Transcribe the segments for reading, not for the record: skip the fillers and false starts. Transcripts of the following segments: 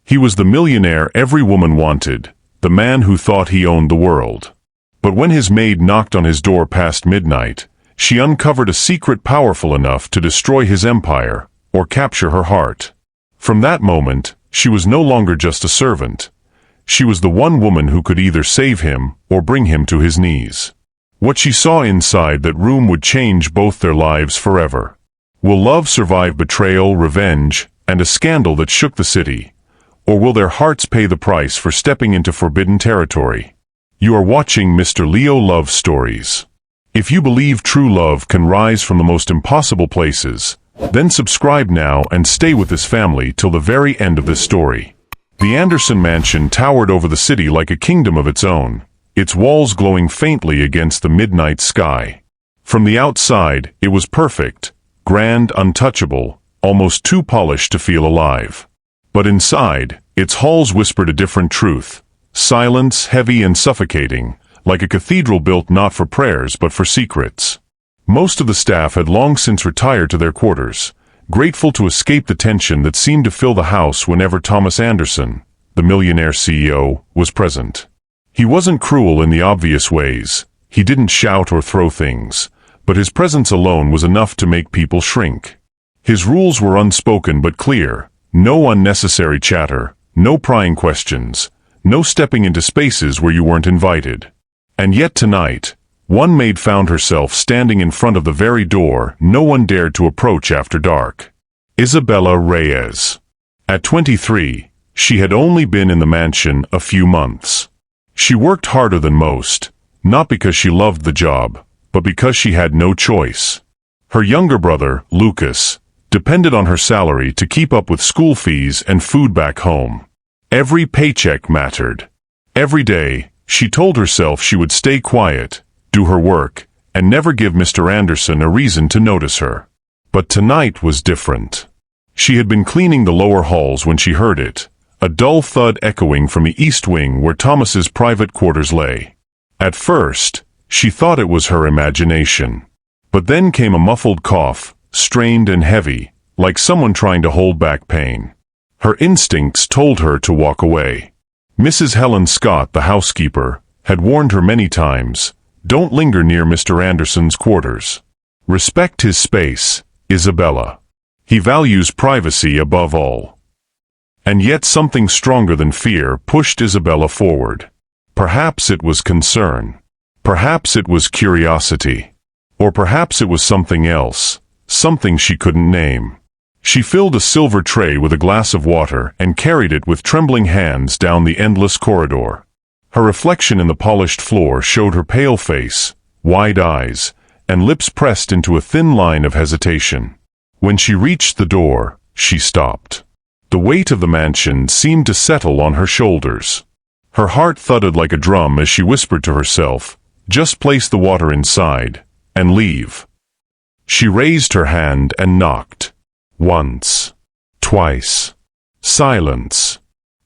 He was the millionaire every woman wanted, the man who thought he owned the world. But when his maid knocked on his door past midnight, she uncovered a secret powerful enough to destroy his empire, or capture her heart. From that moment, she was no longer just a servant. She was the one woman who could either save him or bring him to his knees. What she saw inside that room would change both their lives forever. Will love survive betrayal, revenge, and a scandal that shook the city? Or will their hearts pay the price for stepping into forbidden territory? You are watching Mr. Leo Love Stories. If you believe true love can rise from the most impossible places, then subscribe now and stay with this family till the very end of this story. The Anderson mansion towered over the city like a kingdom of its own, its walls glowing faintly against the midnight sky. From the outside, it was perfect, grand, untouchable, almost too polished to feel alive. But inside, its halls whispered a different truth. Silence, heavy and suffocating, like a cathedral built not for prayers but for secrets. Most of the staff had long since retired to their quarters, grateful to escape the tension that seemed to fill the house whenever Thomas Anderson, the millionaire CEO, was present. He wasn't cruel in the obvious ways. He didn't shout or throw things, but his presence alone was enough to make people shrink. His rules were unspoken but clear. No unnecessary chatter, no prying questions, no stepping into spaces where you weren't invited. And yet tonight, one maid found herself standing in front of the very door no one dared to approach after dark. Isabella Reyes. At 23, she had only been in the mansion a few months. She worked harder than most, not because she loved the job, but because she had no choice. Her younger brother, Lucas, depended on her salary to keep up with school fees and food back home. Every paycheck mattered. Every day, she told herself she would stay quiet, do her work, and never give Mr. Anderson a reason to notice her. But tonight was different. She had been cleaning the lower halls when she heard it, a dull thud echoing from the east wing where Thomas's private quarters lay. At first, she thought it was her imagination. But then came a muffled cough, strained and heavy, like someone trying to hold back pain. Her instincts told her to walk away. Mrs. Helen Scott, the housekeeper, had warned her many times, "Don't linger near Mr. Anderson's quarters. Respect his space, Isabella. He values privacy above all." And yet something stronger than fear pushed Isabella forward. Perhaps it was concern. Perhaps it was curiosity. Or perhaps it was something else. Something she couldn't name. She filled a silver tray with a glass of water and carried it with trembling hands down the endless corridor. Her reflection in the polished floor showed her pale face, wide eyes, and lips pressed into a thin line of hesitation. When she reached the door, she stopped. The weight of the mansion seemed to settle on her shoulders. Her heart thudded like a drum as she whispered to herself, "Just place the water inside, and leave." She raised her hand and knocked. Once. Twice. Silence.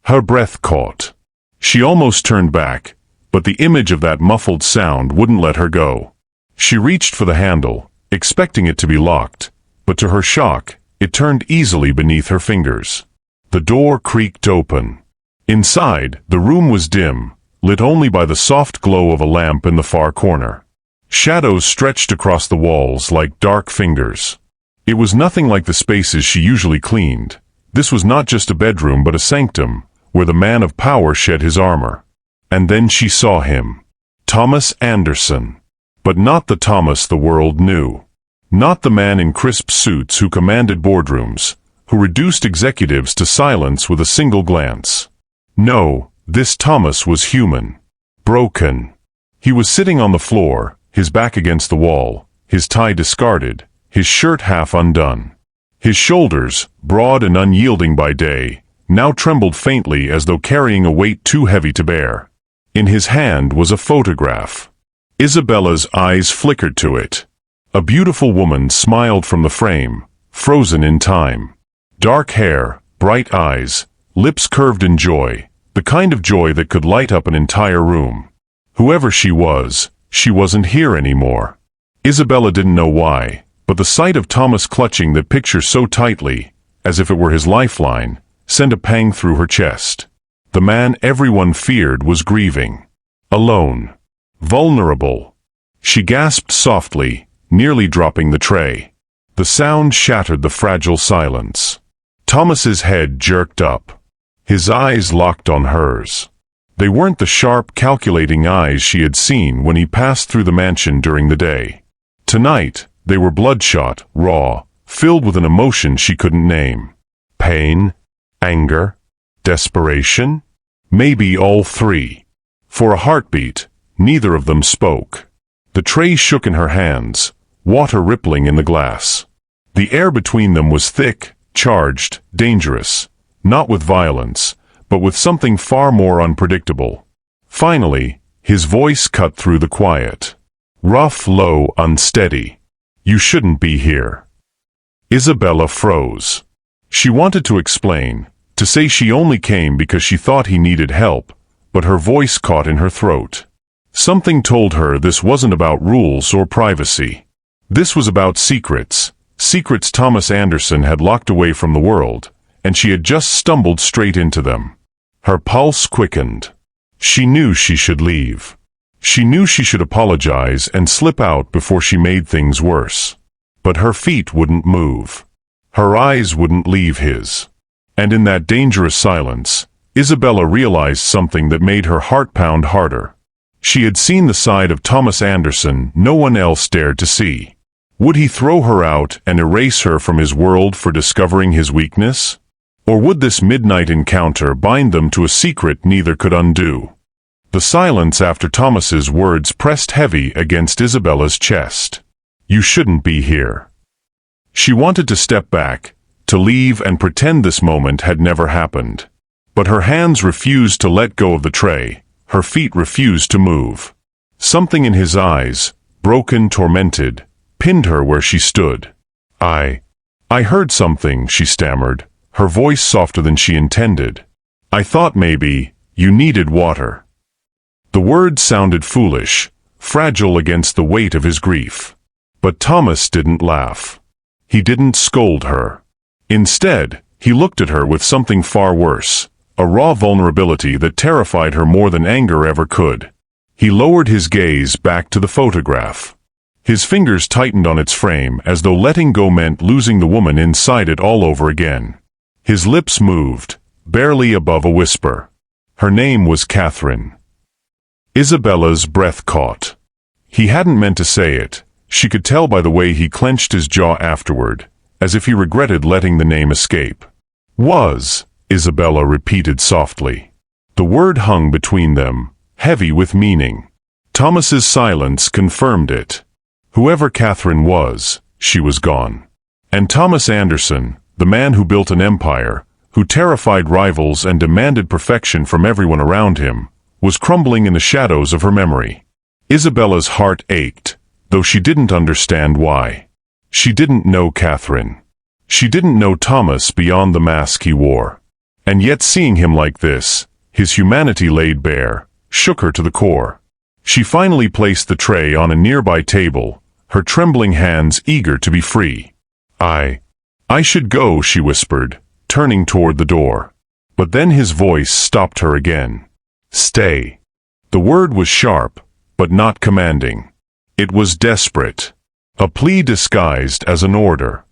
Her breath caught. She almost turned back, but the image of that muffled sound wouldn't let her go. She reached for the handle, expecting it to be locked, but to her shock, it turned easily beneath her fingers. The door creaked open. Inside, the room was dim, lit only by the soft glow of a lamp in the far corner. Shadows stretched across the walls like dark fingers. It was nothing like the spaces she usually cleaned. This was not just a bedroom but a sanctum, where the man of power shed his armor. And then she saw him. Thomas Anderson. But not the Thomas the world knew. Not the man in crisp suits who commanded boardrooms, who reduced executives to silence with a single glance. No, this Thomas was human. Broken. He was sitting on the floor, his back against the wall, his tie discarded, his shirt half undone. His shoulders, broad and unyielding by day, now trembled faintly as though carrying a weight too heavy to bear. In his hand was a photograph. Isabella's eyes flickered to it. A beautiful woman smiled from the frame, frozen in time. Dark hair, bright eyes, lips curved in joy, the kind of joy that could light up an entire room. Whoever she wasn't here anymore. Isabella didn't know why, but the sight of Thomas clutching that picture so tightly, as if it were his lifeline, sent a pang through her chest. The man everyone feared was grieving. Alone. Vulnerable. She gasped softly, nearly dropping the tray. The sound shattered the fragile silence. Thomas's head jerked up. His eyes locked on hers. They weren't the sharp, calculating eyes she had seen when he passed through the mansion during the day. Tonight, they were bloodshot, raw, filled with an emotion she couldn't name. Pain? Anger? Desperation? Maybe all three. For a heartbeat, neither of them spoke. The tray shook in her hands, water rippling in the glass. The air between them was thick, charged, dangerous, not with violence, but with something far more unpredictable. Finally, his voice cut through the quiet. Rough, low, unsteady. You shouldn't be here. Isabella froze. She wanted to explain, to say she only came because she thought he needed help, but her voice caught in her throat. Something told her this wasn't about rules or privacy. This was about secrets, secrets Thomas Anderson had locked away from the world, and she had just stumbled straight into them. Her pulse quickened. She knew she should leave. She knew she should apologize and slip out before she made things worse. But her feet wouldn't move. Her eyes wouldn't leave his. And in that dangerous silence, Isabella realized something that made her heart pound harder. She had seen the side of Thomas Anderson no one else dared to see. Would he throw her out and erase her from his world for discovering his weakness? Or would this midnight encounter bind them to a secret neither could undo? The silence after Thomas's words pressed heavy against Isabella's chest. You shouldn't be here. She wanted to step back, to leave and pretend this moment had never happened. But her hands refused to let go of the tray, her feet refused to move. Something in his eyes, broken, tormented, pinned her where she stood. I heard something, she stammered, her voice softer than she intended. I thought maybe you needed water. The words sounded foolish, fragile against the weight of his grief. But Thomas didn't laugh. He didn't scold her. Instead, he looked at her with something far worse, a raw vulnerability that terrified her more than anger ever could. He lowered his gaze back to the photograph. His fingers tightened on its frame as though letting go meant losing the woman inside it all over again. His lips moved, barely above a whisper. Her name was Catherine. Isabella's breath caught. He hadn't meant to say it. She could tell by the way he clenched his jaw afterward, as if he regretted letting the name escape. Was, Isabella repeated softly. The word hung between them, heavy with meaning. Thomas's silence confirmed it. Whoever Catherine was, she was gone. And Thomas Anderson, the man who built an empire, who terrified rivals and demanded perfection from everyone around him, was crumbling in the shadows of her memory. Isabella's heart ached, though she didn't understand why. She didn't know Catherine. She didn't know Thomas beyond the mask he wore. And yet seeing him like this, his humanity laid bare, shook her to the core. She finally placed the tray on a nearby table, her trembling hands eager to be free. I should go, she whispered, turning toward the door. But then his voice stopped her again. Stay. The word was sharp, but not commanding. It was desperate. A plea disguised as an order.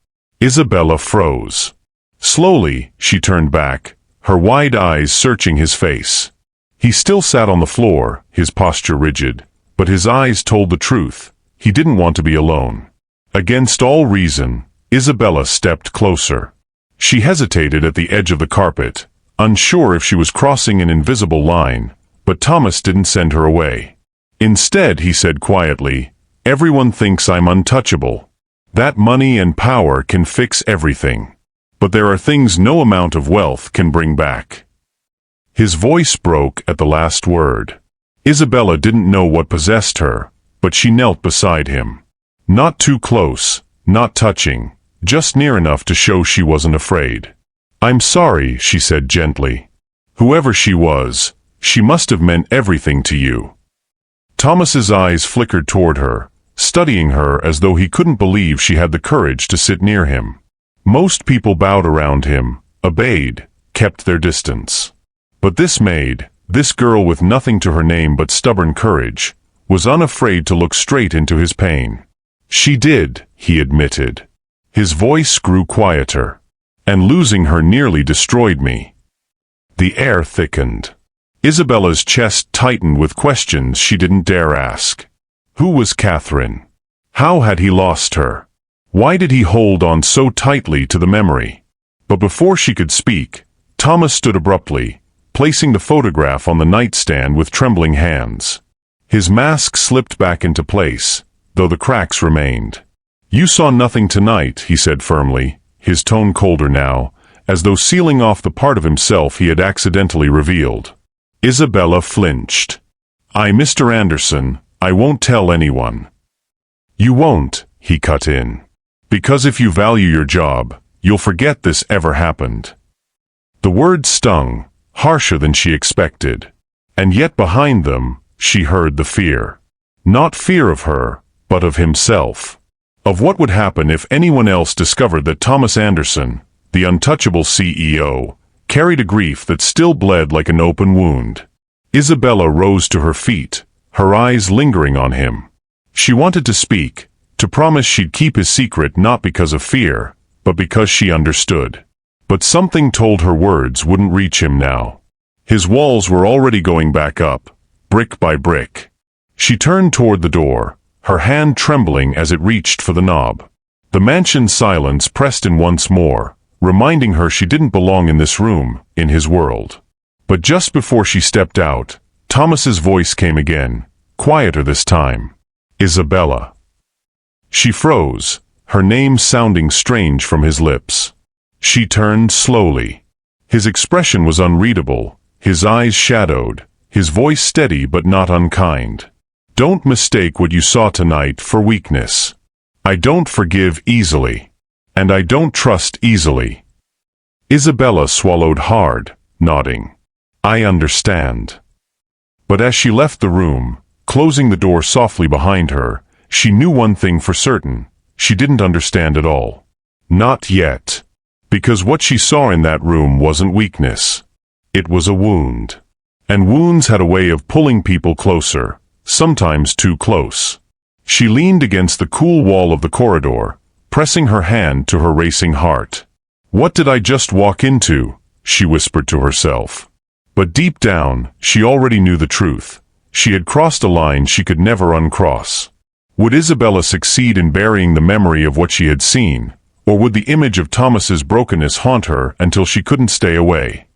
Isabella froze. Slowly, she turned back, her wide eyes searching his face. He still sat on the floor, his posture rigid, but his eyes told the truth. He didn't want to be alone. Against all reason, Isabella stepped closer. She hesitated at the edge of the carpet, unsure if she was crossing an invisible line, but Thomas didn't send her away. Instead, he said quietly, everyone thinks I'm untouchable. That money and power can fix everything. But there are things no amount of wealth can bring back. His voice broke at the last word. Isabella didn't know what possessed her, but she knelt beside him. Not too close, not touching, just near enough to show she wasn't afraid. I'm sorry, she said gently. Whoever she was, she must have meant everything to you. Thomas's eyes flickered toward her, studying her as though he couldn't believe she had the courage to sit near him. Most people bowed around him, obeyed, kept their distance. But this maid, this girl with nothing to her name but stubborn courage, was unafraid to look straight into his pain. She did, he admitted. His voice grew quieter. And losing her nearly destroyed me. The air thickened. Isabella's chest tightened with questions she didn't dare ask. Who was Catherine? How had he lost her? Why did he hold on so tightly to the memory? But before she could speak, Thomas stood abruptly, placing the photograph on the nightstand with trembling hands. His mask slipped back into place, though the cracks remained. You saw nothing tonight, he said firmly, his tone colder now, as though sealing off the part of himself he had accidentally revealed. Isabella flinched. Mr. Anderson, I won't tell anyone. You won't, he cut in. Because if you value your job, you'll forget this ever happened. The words stung, harsher than she expected. And yet behind them, she heard the fear. Not fear of her, but of himself. Of what would happen if anyone else discovered that Thomas Anderson, the untouchable CEO, carried a grief that still bled like an open wound. Isabella rose to her feet, her eyes lingering on him. She wanted to speak, to promise she'd keep his secret not because of fear, but because she understood. But something told her words wouldn't reach him now. His walls were already going back up, brick by brick. She turned toward the door, her hand trembling as it reached for the knob. The mansion's silence pressed in once more, reminding her she didn't belong in this room, in his world. But just before she stepped out, Thomas's voice came again, quieter this time. Isabella. She froze, her name sounding strange from his lips. She turned slowly. His expression was unreadable, his eyes shadowed, his voice steady but not unkind. Don't mistake what you saw tonight for weakness. I don't forgive easily. And I don't trust easily. Isabella swallowed hard, nodding. I understand. But as she left the room, closing the door softly behind her, she knew one thing for certain. She didn't understand at all. Not yet. Because what she saw in that room wasn't weakness. It was a wound. And wounds had a way of pulling people closer. Sometimes too close. She leaned against the cool wall of the corridor, pressing her hand to her racing heart. What did I just walk into? She whispered to herself. But deep down, she already knew the truth. She had crossed a line she could never uncross. Would Isabella succeed in burying the memory of what she had seen, or would the image of Thomas's brokenness haunt her until she couldn't stay away?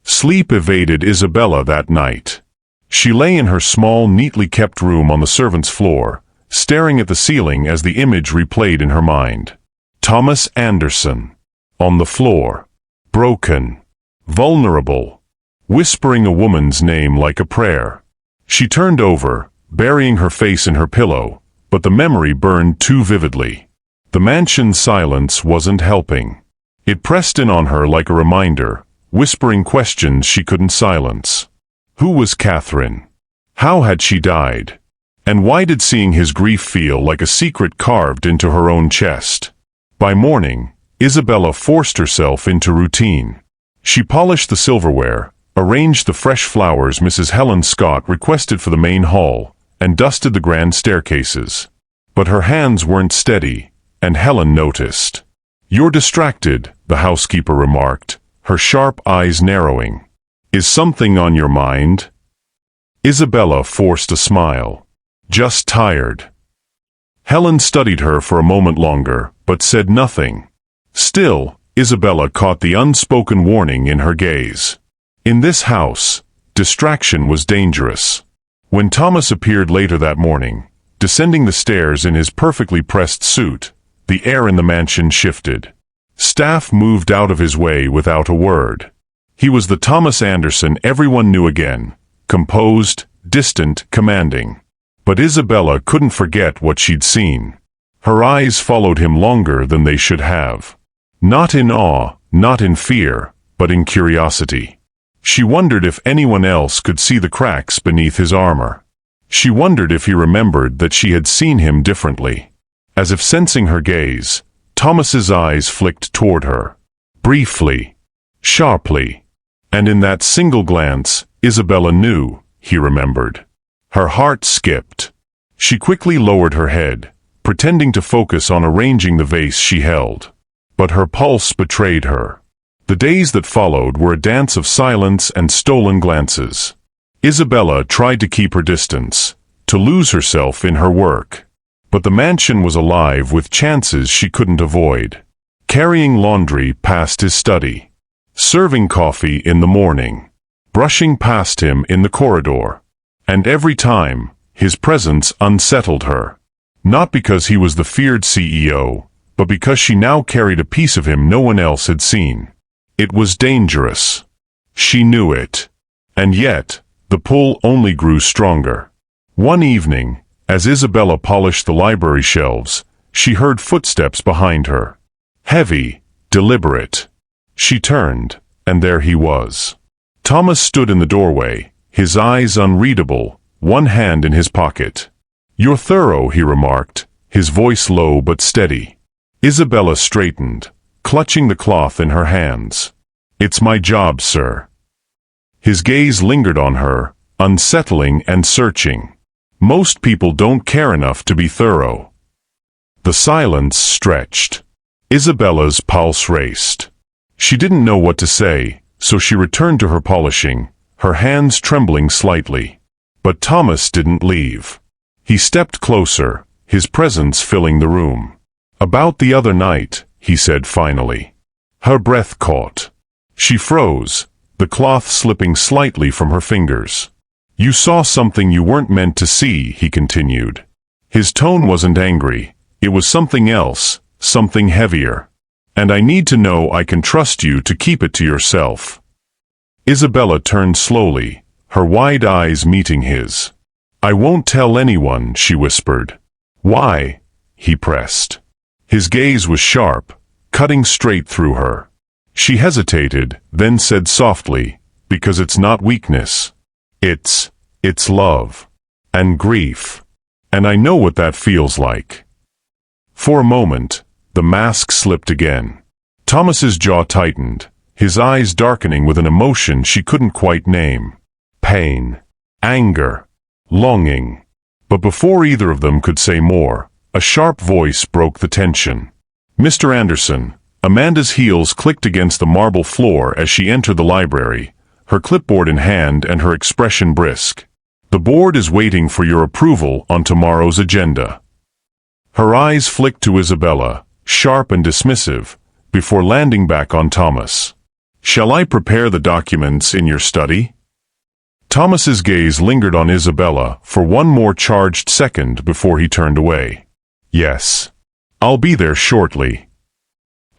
Sleep evaded Isabella that night. She lay in her small, neatly kept room on the servants' floor, staring at the ceiling as the image replayed in her mind. Thomas Anderson. On the floor. Broken. Vulnerable. Whispering a woman's name like a prayer. She turned over, burying her face in her pillow, but the memory burned too vividly. The mansion's silence wasn't helping. It pressed in on her like a reminder, whispering questions she couldn't silence. Who was Catherine? How had she died? And why did seeing his grief feel like a secret carved into her own chest? By morning, Isabella forced herself into routine. She polished the silverware, arranged the fresh flowers Mrs. Helen Scott requested for the main hall, and dusted the grand staircases. But her hands weren't steady, and Helen noticed. "You're distracted," the housekeeper remarked, her sharp eyes narrowing. "Is something on your mind?" Isabella forced a smile. "Just tired." Helen studied her for a moment longer, but said nothing. Still, Isabella caught the unspoken warning in her gaze. In this house, distraction was dangerous. When Thomas appeared later that morning, descending the stairs in his perfectly pressed suit, the air in the mansion shifted. Staff moved out of his way without a word. He was the Thomas Anderson everyone knew again, composed, distant, commanding. But Isabella couldn't forget what she'd seen. Her eyes followed him longer than they should have. Not in awe, not in fear, but in curiosity. She wondered if anyone else could see the cracks beneath his armor. She wondered if he remembered that she had seen him differently. As if sensing her gaze, Thomas's eyes flicked toward her. Briefly. sharply. And in that single glance, Isabella knew, he remembered. Her heart skipped. She quickly lowered her head, pretending to focus on arranging the vase she held. But her pulse betrayed her. The days that followed were a dance of silence and stolen glances. Isabella tried to keep her distance, to lose herself in her work. But the mansion was alive with chances she couldn't avoid. Carrying laundry past his study. Serving coffee in the morning. Brushing past him in the corridor. And every time, his presence unsettled her. Not because he was the feared CEO, but because she now carried a piece of him no one else had seen. It was dangerous. She knew it. And yet, the pull only grew stronger. One evening, as Isabella polished the library shelves, she heard footsteps behind her. Heavy, deliberate. She turned, and there he was. Thomas stood in the doorway, his eyes unreadable, one hand in his pocket. "You're thorough," he remarked, his voice low but steady. Isabella straightened, clutching the cloth in her hands. "It's my job, sir." His gaze lingered on her, unsettling and searching. Most people don't care enough to be thorough. The silence stretched. Isabella's pulse raced. She didn't know what to say, so she returned to her polishing, her hands trembling slightly. But Thomas didn't leave. He stepped closer, his presence filling the room. "About the other night," he said finally. Her breath caught. She froze, the cloth slipping slightly from her fingers. "You saw something you weren't meant to see," he continued. His tone wasn't angry, it was something else, something heavier. "And I need to know I can trust you to keep it to yourself." Isabella turned slowly, her wide eyes meeting his. "I won't tell anyone," she whispered. "Why?" he pressed. His gaze was sharp, cutting straight through her. She hesitated, then said softly, "Because it's not weakness. It's love. And grief. And I know what that feels like." For a moment, the mask slipped again. Thomas's jaw tightened, his eyes darkening with an emotion she couldn't quite name. Pain. Anger. Longing. But before either of them could say more, a sharp voice broke the tension. "Mr. Anderson." Amanda's heels clicked against the marble floor as she entered the library, her clipboard in hand and her expression brisk. "The board is waiting for your approval on tomorrow's agenda." Her eyes flicked to Isabella, sharp and dismissive, before landing back on Thomas. "Shall I prepare the documents in your study?" Thomas's gaze lingered on Isabella for one more charged second before he turned away. "Yes. I'll be there shortly."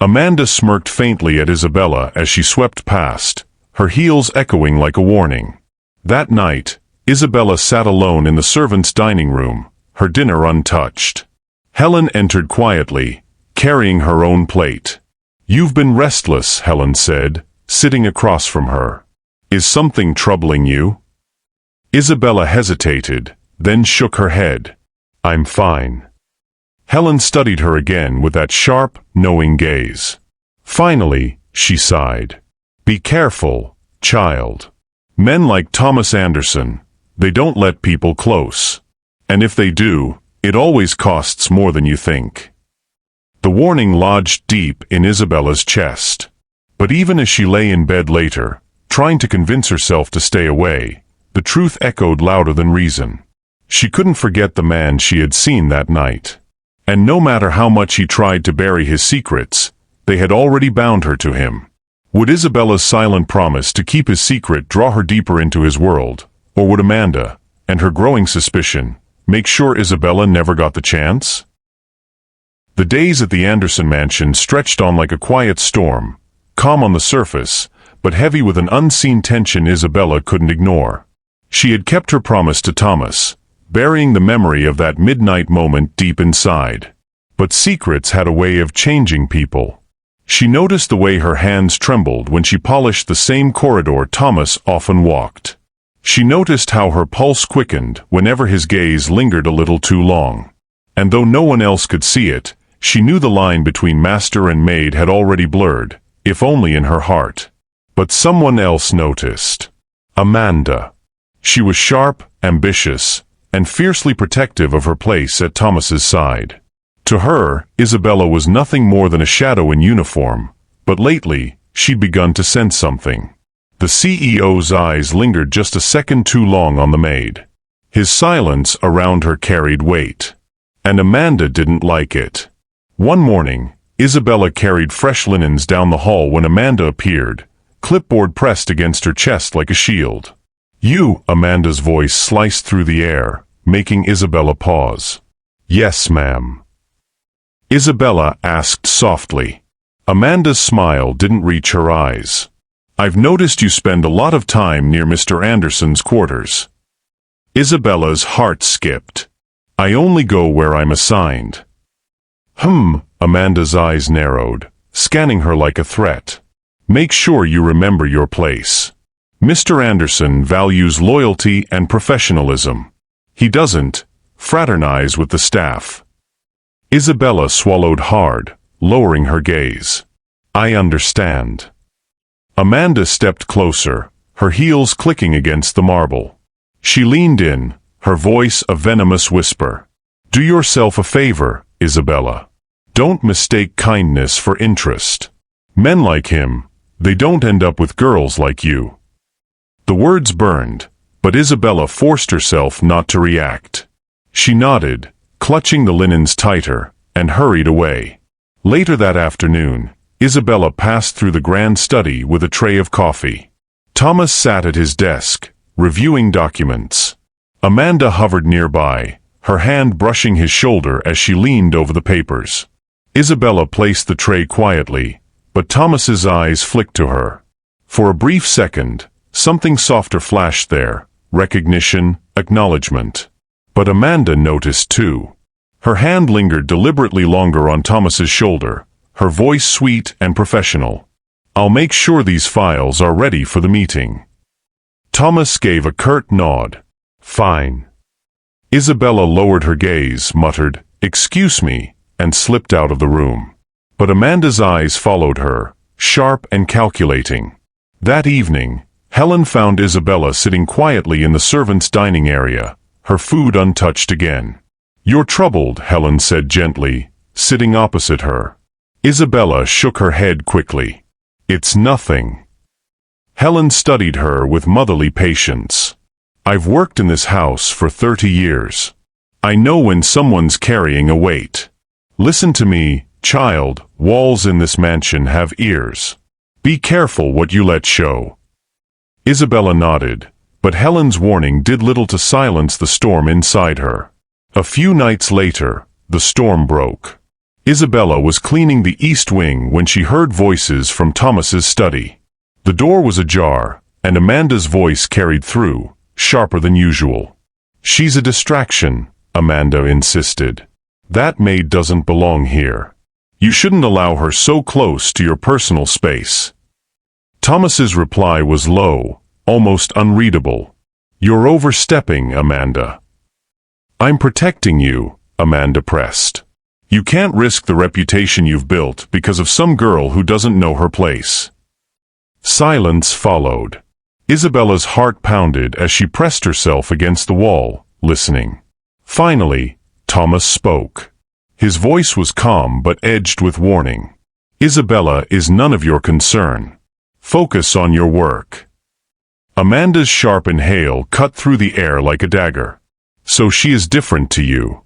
Amanda smirked faintly at Isabella as she swept past, her heels echoing like a warning. That night, Isabella sat alone in the servants' dining room, her dinner untouched. Helen entered quietly, carrying her own plate. "You've been restless," Helen said, sitting across from her. "Is something troubling you?" Isabella hesitated, then shook her head. "I'm fine." Helen studied her again with that sharp, knowing gaze. Finally, she sighed. "Be careful, child. Men like Thomas Anderson, they don't let people close. And if they do, it always costs more than you think." The warning lodged deep in Isabella's chest. But even as she lay in bed later, trying to convince herself to stay away, the truth echoed louder than reason. She couldn't forget the man she had seen that night. And no matter how much he tried to bury his secrets, they had already bound her to him. Would Isabella's silent promise to keep his secret draw her deeper into his world, or would Amanda, and her growing suspicion, make sure Isabella never got the chance? The days at the Anderson mansion stretched on like a quiet storm, calm on the surface, but heavy with an unseen tension Isabella couldn't ignore. She had kept her promise to Thomas, burying the memory of that midnight moment deep inside. But secrets had a way of changing people. She noticed the way her hands trembled when she polished the same corridor Thomas often walked. She noticed how her pulse quickened whenever his gaze lingered a little too long. And though no one else could see it, she knew the line between master and maid had already blurred, if only in her heart. But someone else noticed. Amanda. She was sharp, ambitious, and fiercely protective of her place at Thomas's side. To her, Isabella was nothing more than a shadow in uniform, but lately, she'd begun to sense something. The CEO's eyes lingered just a second too long on the maid. His silence around her carried weight. And Amanda didn't like it. One morning, Isabella carried fresh linens down the hall when Amanda appeared, clipboard pressed against her chest like a shield. "You," Amanda's voice sliced through the air, making Isabella pause. "Yes, ma'am." Isabella asked softly. Amanda's smile didn't reach her eyes. "I've noticed you spend a lot of time near Mr. Anderson's quarters." Isabella's heart skipped. "I only go where I'm assigned." Amanda's eyes narrowed, scanning her like a threat. "Make sure you remember your place. Mr. Anderson values loyalty and professionalism. He doesn't fraternize with the staff." Isabella swallowed hard, lowering her gaze. "I understand." Amanda stepped closer, her heels clicking against the marble. She leaned in, her voice a venomous whisper. "Do yourself a favor, Isabella. Don't mistake kindness for interest. Men like him, they don't end up with girls like you." The words burned, but Isabella forced herself not to react. She nodded, clutching the linens tighter, and hurried away. Later that afternoon, Isabella passed through the grand study with a tray of coffee. Thomas sat at his desk, reviewing documents. Amanda hovered nearby, her hand brushing his shoulder as she leaned over the papers. Isabella placed the tray quietly, but Thomas's eyes flicked to her. For a brief second, something softer flashed there, recognition, acknowledgement. But Amanda noticed too. Her hand lingered deliberately longer on Thomas's shoulder, her voice sweet and professional. "I'll make sure these files are ready for the meeting." Thomas gave a curt nod. "Fine." Isabella lowered her gaze, muttered, "Excuse me," and slipped out of the room. But Amanda's eyes followed her, sharp and calculating. That evening, Helen found Isabella sitting quietly in the servants' dining area, her food untouched again. "You're troubled," Helen said gently, sitting opposite her. Isabella shook her head quickly. "It's nothing." Helen studied her with motherly patience. "I've worked in this house for 30 years. I know when someone's carrying a weight. Listen to me, child, walls in this mansion have ears. Be careful what you let show." Isabella nodded, but Helen's warning did little to silence the storm inside her. A few nights later, the storm broke. Isabella was cleaning the east wing when she heard voices from Thomas's study. The door was ajar, and Amanda's voice carried through, sharper than usual. "She's a distraction," Amanda insisted. "That maid doesn't belong here. You shouldn't allow her so close to your personal space." Thomas's reply was low, almost unreadable. "You're overstepping, Amanda." "I'm protecting you," Amanda pressed. "You can't risk the reputation you've built because of some girl who doesn't know her place." Silence followed. Isabella's heart pounded as she pressed herself against the wall, listening. Finally, Thomas spoke. His voice was calm but edged with warning. "Isabella is none of your concern. Focus on your work." Amanda's sharp inhale cut through the air like a dagger. "So she is different to you."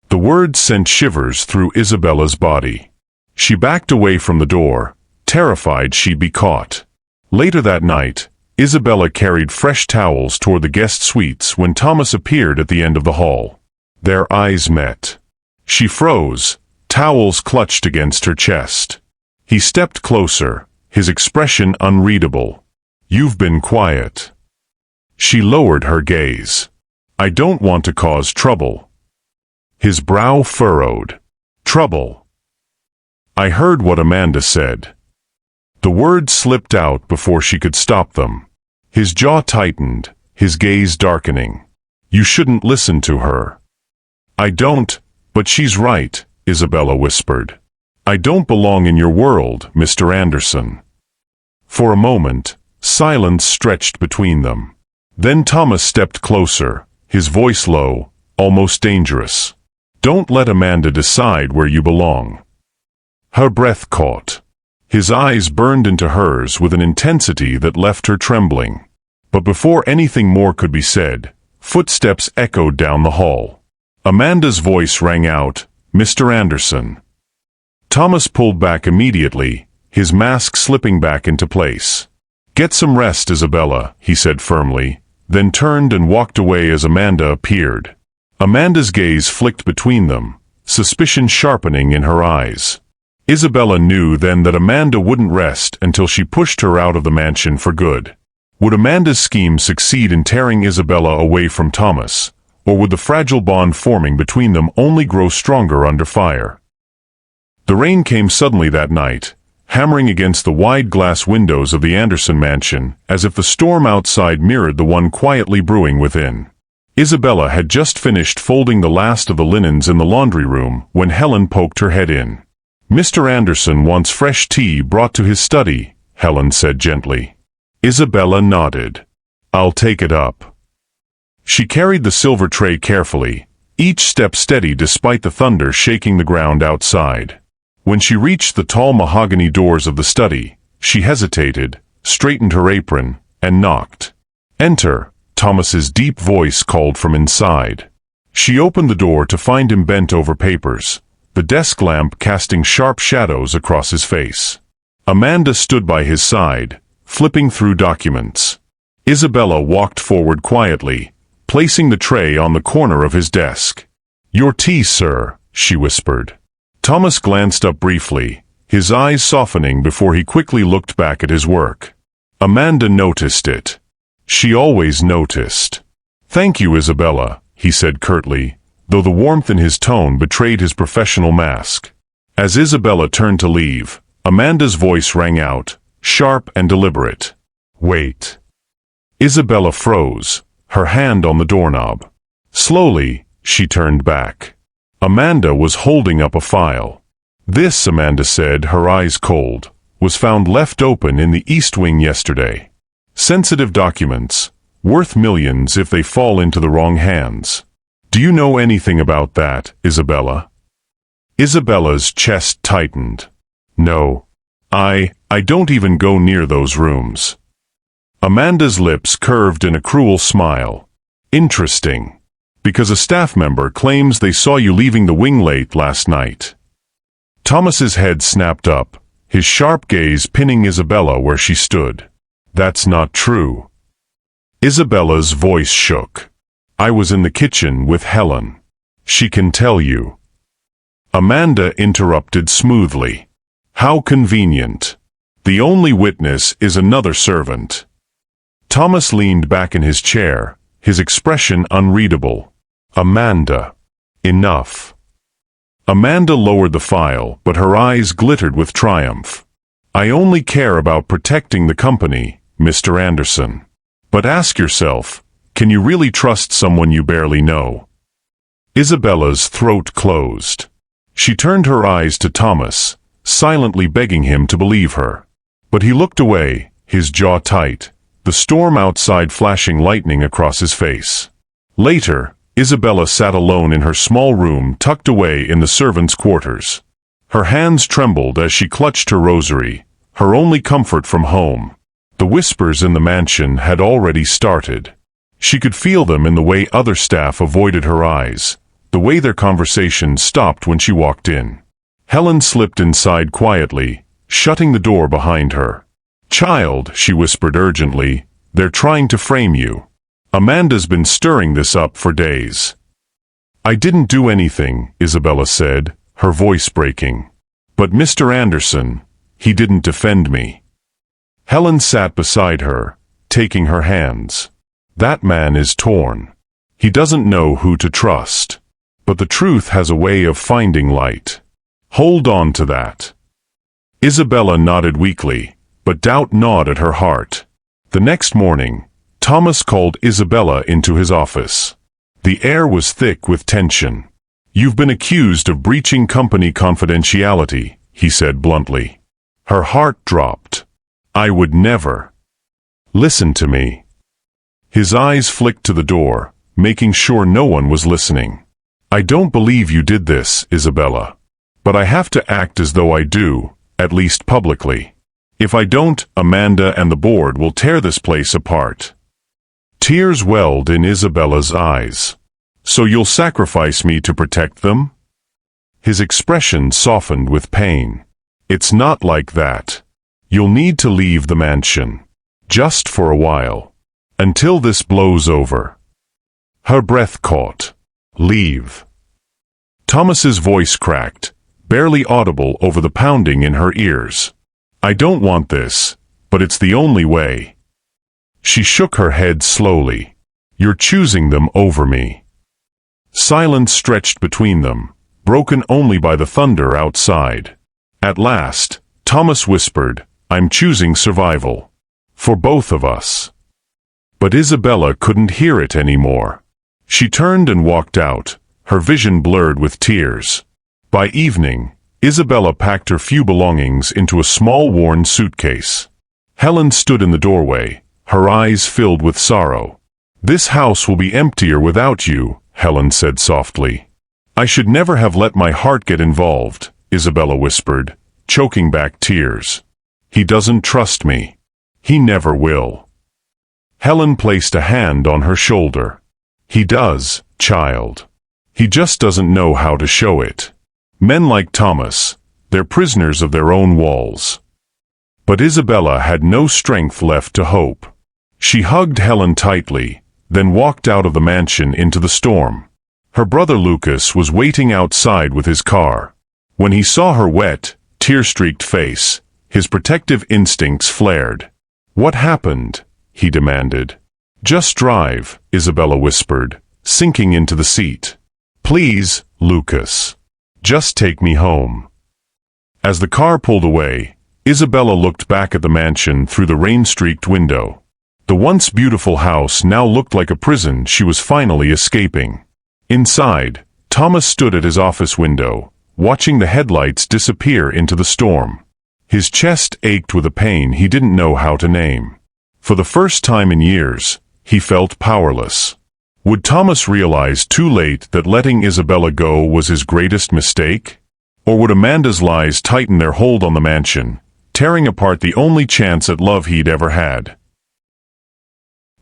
The words sent shivers through Isabella's body. She backed away from the door, terrified she'd be caught. Later that night, Isabella carried fresh towels toward the guest suites when Thomas appeared at the end of the hall. Their eyes met. She froze, towels clutched against her chest. He stepped closer, his expression unreadable. "You've been quiet." She lowered her gaze. "I don't want to cause trouble." His brow furrowed. "Trouble." I heard what Amanda said. The words slipped out before she could stop them. His jaw tightened, his gaze darkening. "You shouldn't listen to her." "I don't, but she's right," Isabella whispered. "I don't belong in your world, Mr. Anderson." For a moment, silence stretched between them. Then Thomas stepped closer, his voice low, almost dangerous. "Don't let Amanda decide where you belong." Her breath caught. His eyes burned into hers with an intensity that left her trembling. But before anything more could be said, footsteps echoed down the hall. Amanda's voice rang out, "Mr. Anderson." Thomas pulled back immediately, his mask slipping back into place. "Get some rest, Isabella," he said firmly, then turned and walked away as Amanda appeared. Amanda's gaze flicked between them, suspicion sharpening in her eyes. Isabella knew then that Amanda wouldn't rest until she pushed her out of the mansion for good. Would Amanda's scheme succeed in tearing Isabella away from Thomas, or would the fragile bond forming between them only grow stronger under fire? The rain came suddenly that night, hammering against the wide glass windows of the Anderson mansion, as if the storm outside mirrored the one quietly brewing within. Isabella had just finished folding the last of the linens in the laundry room when Helen poked her head in. "Mr. Anderson wants fresh tea brought to his study," Helen said gently. Isabella nodded. "I'll take it up." She carried the silver tray carefully, each step steady despite the thunder shaking the ground outside. When she reached the tall mahogany doors of the study, she hesitated, straightened her apron, and knocked. "Enter," Thomas's deep voice called from inside. She opened the door to find him bent over papers, the desk lamp casting sharp shadows across his face. Amanda stood by his side, flipping through documents. Isabella walked forward quietly, placing the tray on the corner of his desk. "Your tea, sir," she whispered. Thomas glanced up briefly, his eyes softening before he quickly looked back at his work. Amanda noticed it. She always noticed. "Thank you, Isabella," he said curtly, though the warmth in his tone betrayed his professional mask. As Isabella turned to leave, Amanda's voice rang out, sharp and deliberate. "Wait." Isabella froze, her hand on the doorknob. Slowly, she turned back. Amanda was holding up a file. "This," Amanda said, her eyes cold, "was found left open in the East Wing yesterday. Sensitive documents, worth millions if they fall into the wrong hands. Do you know anything about that, Isabella?" Isabella's chest tightened. "No. I don't even go near those rooms." Amanda's lips curved in a cruel smile. "Interesting. Because a staff member claims they saw you leaving the wing late last night." Thomas's head snapped up, his sharp gaze pinning Isabella where she stood. "That's not true." Isabella's voice shook. "I was in the kitchen with Helen. She can tell you." Amanda interrupted smoothly. "How convenient. The only witness is another servant." Thomas leaned back in his chair, his expression unreadable. "Amanda. Enough." Amanda lowered the file, but her eyes glittered with triumph. "I only care about protecting the company, Mr. Anderson. But ask yourself, can you really trust someone you barely know?" Isabella's throat closed. She turned her eyes to Thomas, silently begging him to believe her. But he looked away, his jaw tight, the storm outside flashing lightning across his face. Later, Isabella sat alone in her small room tucked away in the servants' quarters. Her hands trembled as she clutched her rosary, her only comfort from home. The whispers in the mansion had already started. She could feel them in the way other staff avoided her eyes, the way their conversations stopped when she walked in. Helen slipped inside quietly, shutting the door behind her. "Child," she whispered urgently, "they're trying to frame you. Amanda's been stirring this up for days." "I didn't do anything," Isabella said, her voice breaking. "But Mr. Anderson, he didn't defend me." Helen sat beside her, taking her hands. "That man is torn. He doesn't know who to trust. But the truth has a way of finding light. Hold on to that." Isabella nodded weakly, but doubt gnawed at her heart. The next morning, Thomas called Isabella into his office. The air was thick with tension. "You've been accused of breaching company confidentiality," he said bluntly. Her heart dropped. I would never. Listen to me. His eyes flicked to the door, making sure no one was listening. I don't believe you did this, Isabella. But I have to act as though I do, at least publicly. If I don't, Amanda and the board will tear this place apart. Tears welled in Isabella's eyes. So you'll sacrifice me to protect them? His expression softened with pain. It's not like that. You'll need to leave the mansion. Just for a while. Until this blows over. Her breath caught. Leave. Thomas's voice cracked, barely audible over the pounding in her ears. I don't want this, but it's the only way. She shook her head slowly. You're choosing them over me. Silence stretched between them, broken only by the thunder outside. At last, Thomas whispered, I'm choosing survival. For both of us. But Isabella couldn't hear it anymore. She turned and walked out, her vision blurred with tears. By evening, Isabella packed her few belongings into a small worn suitcase. Helen stood in the doorway, her eyes filled with sorrow. This house will be emptier without you, Helen said softly. I should never have let my heart get involved, Isabella whispered, choking back tears. He doesn't trust me. He never will. Helen placed a hand on her shoulder. He does, child. He just doesn't know how to show it. Men like Thomas, they're prisoners of their own walls. But Isabella had no strength left to hope. She hugged Helen tightly, then walked out of the mansion into the storm. Her brother Lucas was waiting outside with his car. When he saw her wet, tear-streaked face, his protective instincts flared. What happened? He demanded. Just drive, Isabella whispered, sinking into the seat. Please, Lucas. Just take me home. As the car pulled away, Isabella looked back at the mansion through the rain-streaked window. The once beautiful house now looked like a prison she was finally escaping. Inside, Thomas stood at his office window, watching the headlights disappear into the storm. His chest ached with a pain he didn't know how to name. For the first time in years, he felt powerless. Would Thomas realize too late that letting Isabella go was his greatest mistake? Or would Amanda's lies tighten their hold on the mansion, tearing apart the only chance at love he'd ever had?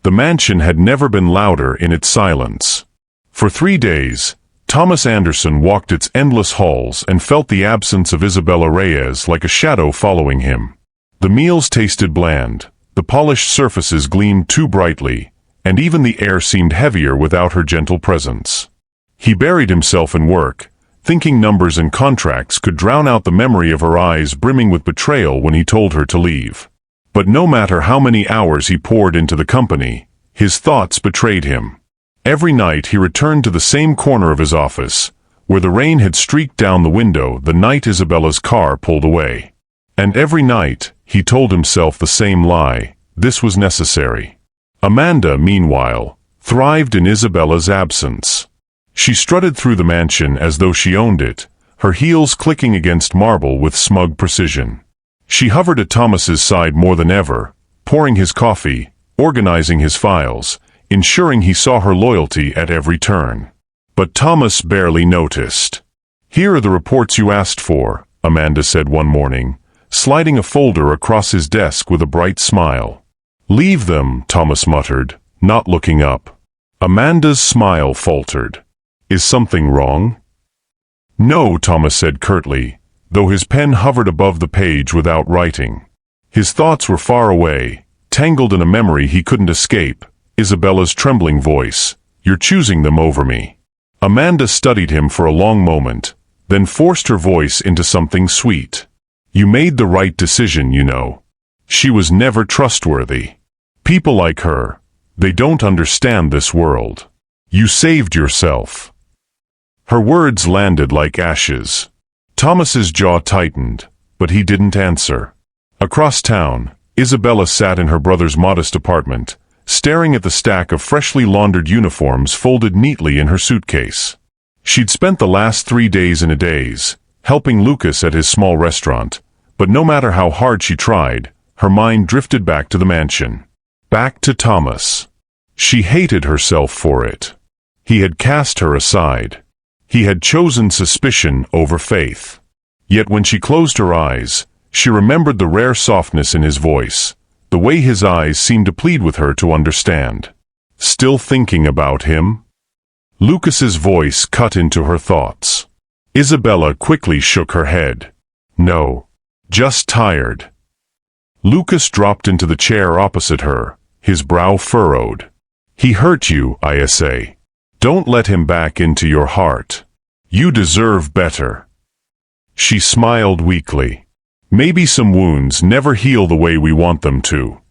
The mansion had never been louder in its silence. For 3 days, Thomas Anderson walked its endless halls and felt the absence of Isabella Reyes like a shadow following him. The meals tasted bland, the polished surfaces gleamed too brightly, and even the air seemed heavier without her gentle presence. He buried himself in work, thinking numbers and contracts could drown out the memory of her eyes brimming with betrayal when he told her to leave. But no matter how many hours he poured into the company, his thoughts betrayed him. Every night he returned to the same corner of his office, where the rain had streaked down the window the night Isabella's car pulled away. And every night, he told himself the same lie: this was necessary. Amanda, meanwhile, thrived in Isabella's absence. She strutted through the mansion as though she owned it, her heels clicking against marble with smug precision. She hovered at Thomas's side more than ever, pouring his coffee, organizing his files, ensuring he saw her loyalty at every turn. But Thomas barely noticed. "Here are the reports you asked for," Amanda said one morning, sliding a folder across his desk with a bright smile. "Leave them," Thomas muttered, not looking up. Amanda's smile faltered. "Is something wrong?" "No," Thomas said curtly, though his pen hovered above the page without writing. His thoughts were far away, tangled in a memory he couldn't escape. Isabella's trembling voice, "You're choosing them over me." Amanda studied him for a long moment, then forced her voice into something sweet. "You made the right decision, you know. She was never trustworthy. People like her, they don't understand this world. You saved yourself." Her words landed like ashes. Thomas's jaw tightened, but he didn't answer. Across town, Isabella sat in her brother's modest apartment, staring at the stack of freshly laundered uniforms folded neatly in her suitcase. She'd spent the last 3 days in a daze, helping Lucas at his small restaurant, but no matter how hard she tried, her mind drifted back to the mansion. Back to Thomas. She hated herself for it. He had cast her aside. He had chosen suspicion over faith. Yet when she closed her eyes, she remembered the rare softness in his voice, the way his eyes seemed to plead with her to understand. Still thinking about him? Lucas's voice cut into her thoughts. Isabella quickly shook her head. No. Just tired. Lucas dropped into the chair opposite her, his brow furrowed. He hurt you, Isa. Don't let him back into your heart. You deserve better. She smiled weakly. Maybe some wounds never heal the way we want them to.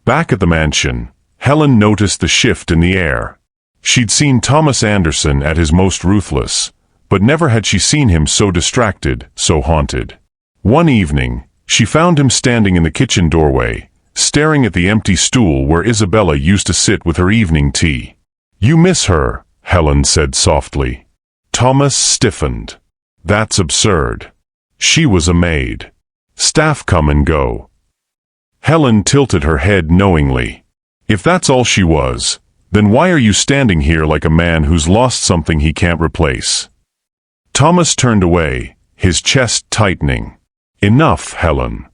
Back at the mansion, Helen noticed the shift in the air. She'd seen Thomas Anderson at his most ruthless, but never had she seen him so distracted, so haunted. One evening, she found him standing in the kitchen doorway, staring at the empty stool where Isabella used to sit with her evening tea. You miss her, Helen said softly. Thomas stiffened. That's absurd. She was a maid. Staff come and go. Helen tilted her head knowingly. If that's all she was, then why are you standing here like a man who's lost something he can't replace? Thomas turned away, his chest tightening. Enough, Helen.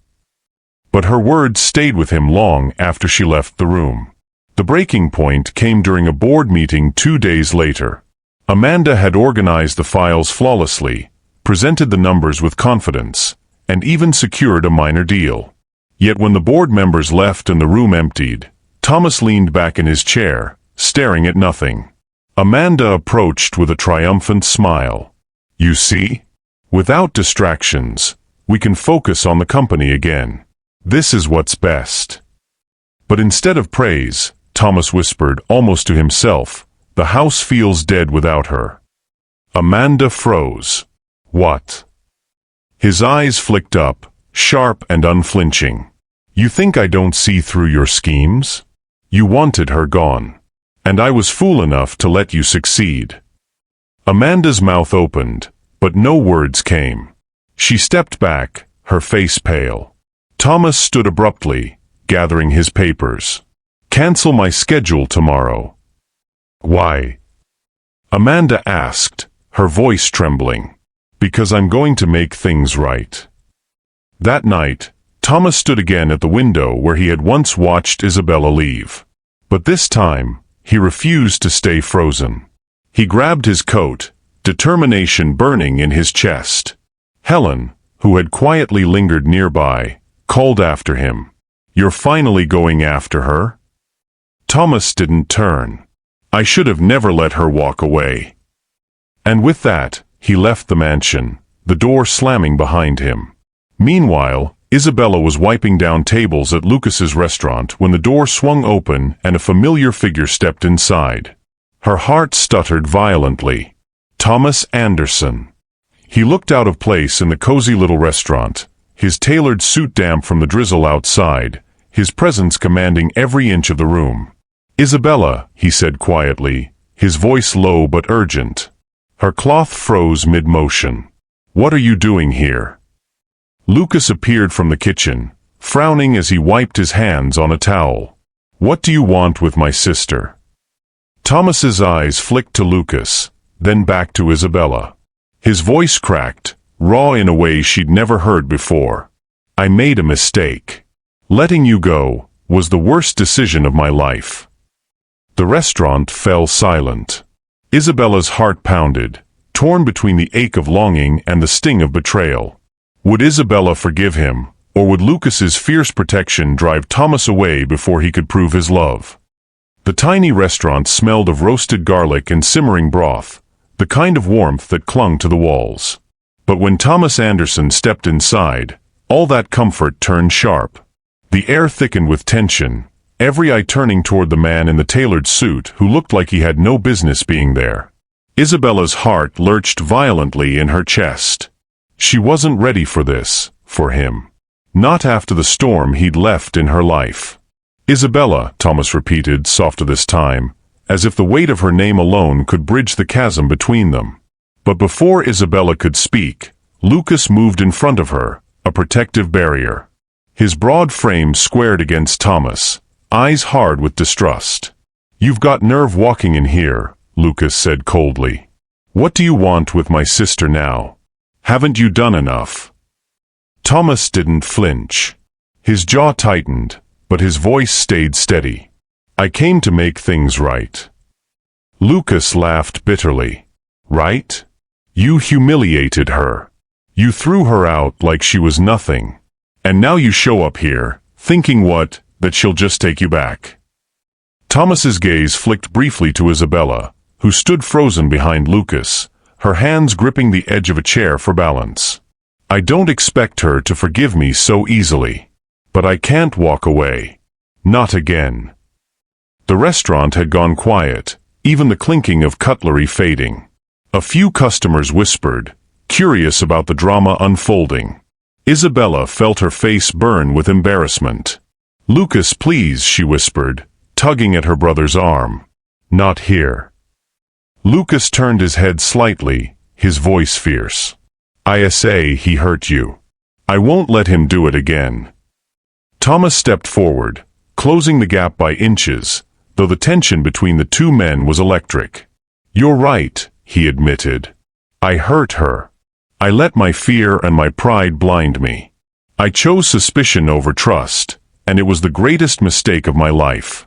But her words stayed with him long after she left the room. The breaking point came during a board meeting 2 days later. Amanda had organized the files flawlessly, presented the numbers with confidence, and even secured a minor deal. Yet when the board members left and the room emptied, Thomas leaned back in his chair, staring at nothing. Amanda approached with a triumphant smile. You see? Without distractions, we can focus on the company again. This is what's best. But instead of praise, Thomas whispered, almost to himself, the house feels dead without her. Amanda froze. What? His eyes flicked up, sharp and unflinching. You think I don't see through your schemes? You wanted her gone. And I was fool enough to let you succeed. Amanda's mouth opened, but no words came. She stepped back, her face pale. Thomas stood abruptly, gathering his papers. Cancel my schedule tomorrow. Why? Amanda asked, her voice trembling. Because I'm going to make things right. That night, Thomas stood again at the window where he had once watched Isabella leave. But this time, he refused to stay frozen. He grabbed his coat, determination burning in his chest. Helen, who had quietly lingered nearby, called after him. You're finally going after her? Thomas didn't turn. I should have never let her walk away. And with that, he left the mansion, the door slamming behind him. Meanwhile, Isabella was wiping down tables at Lucas's restaurant when the door swung open and a familiar figure stepped inside. Her heart stuttered violently. Thomas Anderson. He looked out of place in the cozy little restaurant, his tailored suit damp from the drizzle outside, his presence commanding every inch of the room. Isabella, he said quietly, his voice low but urgent. Her cloth froze mid-motion. What are you doing here? Lucas appeared from the kitchen, frowning as he wiped his hands on a towel. What do you want with my sister? Thomas's eyes flicked to Lucas, then back to Isabella. His voice cracked, raw in a way she'd never heard before. I made a mistake. Letting you go was the worst decision of my life. The restaurant fell silent. Isabella's heart pounded, torn between the ache of longing and the sting of betrayal. Would Isabella forgive him, or would Lucas's fierce protection drive Thomas away before he could prove his love? The tiny restaurant smelled of roasted garlic and simmering broth, the kind of warmth that clung to the walls. But when Thomas Anderson stepped inside, all that comfort turned sharp. The air thickened with tension, every eye turning toward the man in the tailored suit who looked like he had no business being there. Isabella's heart lurched violently in her chest. She wasn't ready for this, for him. Not after the storm he'd left in her life. Isabella, Thomas repeated, softer this time, as if the weight of her name alone could bridge the chasm between them. But before Isabella could speak, Lucas moved in front of her, a protective barrier. His broad frame squared against Thomas, eyes hard with distrust. "You've got nerve walking in here," Lucas said coldly. "What do you want with my sister now? Haven't you done enough?" Thomas didn't flinch. His jaw tightened, but his voice stayed steady. "I came to make things right." Lucas laughed bitterly. "Right? You humiliated her. You threw her out like she was nothing. And now you show up here, thinking what? That she'll just take you back." Thomas's gaze flicked briefly to Isabella, who stood frozen behind Lucas, her hands gripping the edge of a chair for balance. "I don't expect her to forgive me so easily. But I can't walk away. Not again." The restaurant had gone quiet, even the clinking of cutlery fading. A few customers whispered, curious about the drama unfolding. Isabella felt her face burn with embarrassment. "Lucas, please," she whispered, tugging at her brother's arm. "Not here." Lucas turned his head slightly, his voice fierce. "I say he hurt you. I won't let him do it again." Thomas stepped forward, closing the gap by inches, though the tension between the two men was electric. "You're right," he admitted. "I hurt her. I let my fear and my pride blind me. I chose suspicion over trust, and it was the greatest mistake of my life."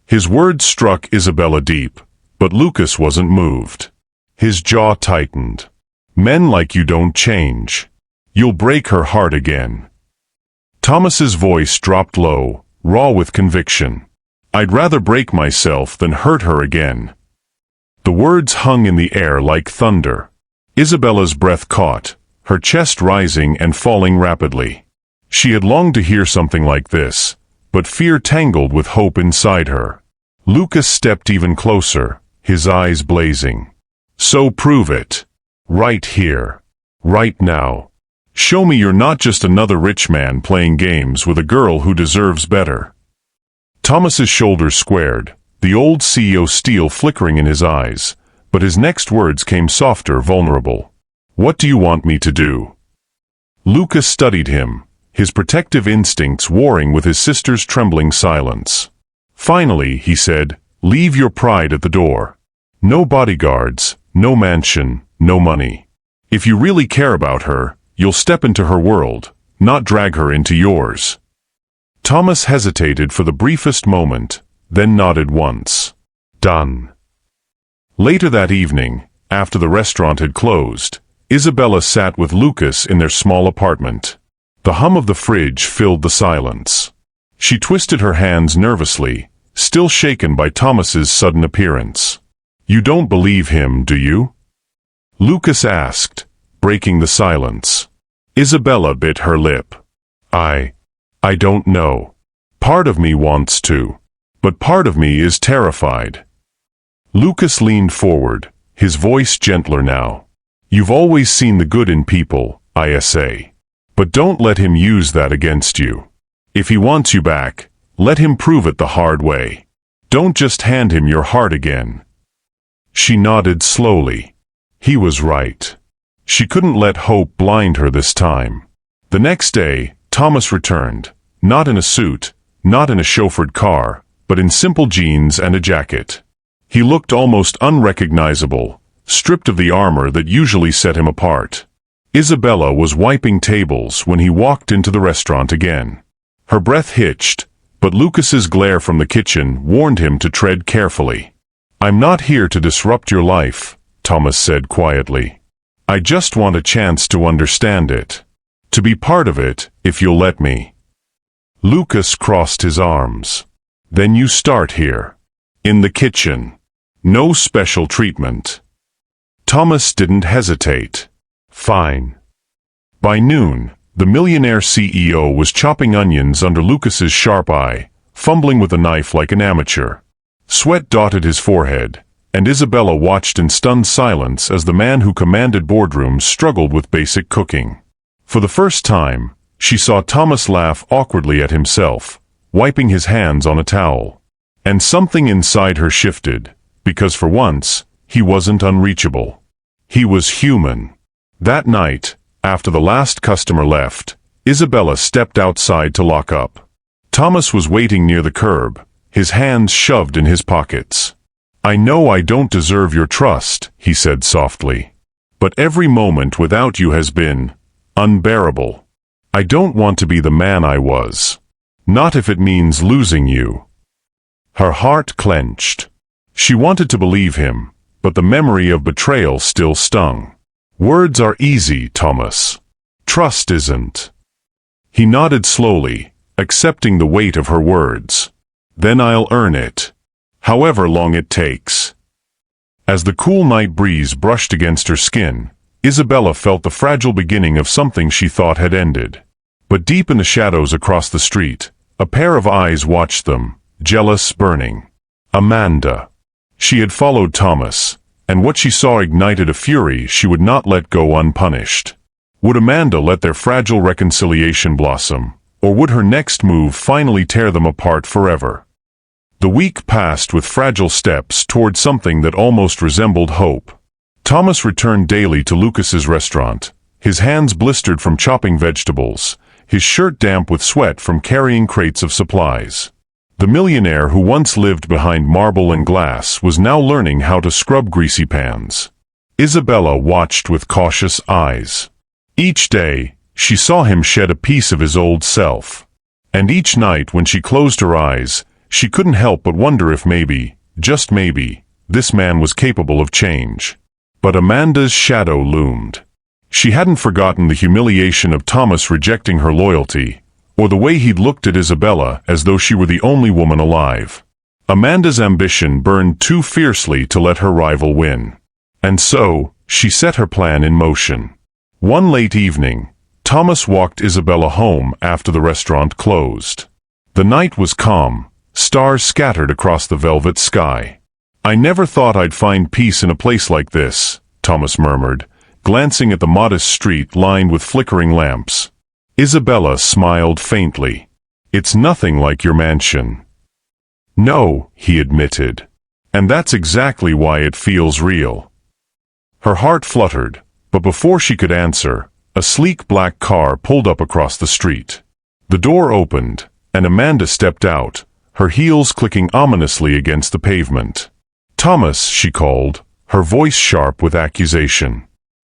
His words struck Isabella deep, but Lucas wasn't moved. His jaw tightened. "Men like you don't change. You'll break her heart again." Thomas's voice dropped low, raw with conviction. "I'd rather break myself than hurt her again." The words hung in the air like thunder. Isabella's breath caught, her chest rising and falling rapidly. She had longed to hear something like this, but fear tangled with hope inside her. Lucas stepped even closer, his eyes blazing. "So prove it. Right here. Right now. Show me you're not just another rich man playing games with a girl who deserves better." Thomas's shoulders squared, the old CEO steel flickering in his eyes, but his next words came softer, vulnerable. "What do you want me to do?" Lucas studied him, his protective instincts warring with his sister's trembling silence. Finally, he said, "Leave your pride at the door. No bodyguards, no mansion, no money. If you really care about her, you'll step into her world, not drag her into yours." Thomas hesitated for the briefest moment, then nodded once. "Done." Later that evening, after the restaurant had closed, Isabella sat with Lucas in their small apartment. The hum of the fridge filled the silence. She twisted her hands nervously, still shaken by Thomas's sudden appearance. "You don't believe him, do you?" Lucas asked, breaking the silence. Isabella bit her lip. I don't know. Part of me wants to, but part of me is terrified." Lucas leaned forward, his voice gentler now. "You've always seen the good in people, Isa. But don't let him use that against you. If he wants you back, let him prove it the hard way. Don't just hand him your heart again." She nodded slowly. He was right. She couldn't let hope blind her this time. The next day, Thomas returned, not in a suit, not in a chauffeured car, but in simple jeans and a jacket. He looked almost unrecognizable, stripped of the armor that usually set him apart. Isabella was wiping tables when he walked into the restaurant again. Her breath hitched, but Lucas's glare from the kitchen warned him to tread carefully. "I'm not here to disrupt your life," Thomas said quietly. "I just want a chance to understand it. To be part of it, if you'll let me." Lucas crossed his arms. "Then you start here. In the kitchen. No special treatment." Thomas didn't hesitate. "Fine." By noon, the millionaire CEO was chopping onions under Lucas's sharp eye, fumbling with a knife like an amateur. Sweat dotted his forehead, and Isabella watched in stunned silence as the man who commanded boardrooms struggled with basic cooking. For the first time, she saw Thomas laugh awkwardly at himself, wiping his hands on a towel. And something inside her shifted, because for once, he wasn't unreachable. He was human. That night, after the last customer left, Isabella stepped outside to lock up. Thomas was waiting near the curb, his hands shoved in his pockets. "I know I don't deserve your trust," he said softly. "But every moment without you has been unbearable. I don't want to be the man I was. Not if it means losing you." Her heart clenched. She wanted to believe him, but the memory of betrayal still stung. "Words are easy, Thomas. Trust isn't." He nodded slowly, accepting the weight of her words. "Then I'll earn it. However long it takes." As the cool night breeze brushed against her skin, Isabella felt the fragile beginning of something she thought had ended. But deep in the shadows across the street, a pair of eyes watched them, jealous, burning. Amanda. She had followed Thomas, and what she saw ignited a fury she would not let go unpunished. Would Amanda let their fragile reconciliation blossom, or would her next move finally tear them apart forever? The week passed with fragile steps toward something that almost resembled hope. Thomas returned daily to Lucas's restaurant, his hands blistered from chopping vegetables, his shirt damp with sweat from carrying crates of supplies. The millionaire who once lived behind marble and glass was now learning how to scrub greasy pans. Isabella watched with cautious eyes. Each day, she saw him shed a piece of his old self. And each night when she closed her eyes, she couldn't help but wonder if maybe, just maybe, this man was capable of change. But Amanda's shadow loomed. She hadn't forgotten the humiliation of Thomas rejecting her loyalty, or the way he'd looked at Isabella as though she were the only woman alive. Amanda's ambition burned too fiercely to let her rival win. And so, she set her plan in motion. One late evening, Thomas walked Isabella home after the restaurant closed. The night was calm, stars scattered across the velvet sky. "I never thought I'd find peace in a place like this," Thomas murmured, glancing at the modest street lined with flickering lamps. Isabella smiled faintly. "It's nothing like your mansion." "No," he admitted. "And that's exactly why it feels real." Her heart fluttered, but before she could answer, a sleek black car pulled up across the street. The door opened, and Amanda stepped out, her heels clicking ominously against the pavement. "Thomas," she called, her voice sharp with accusation.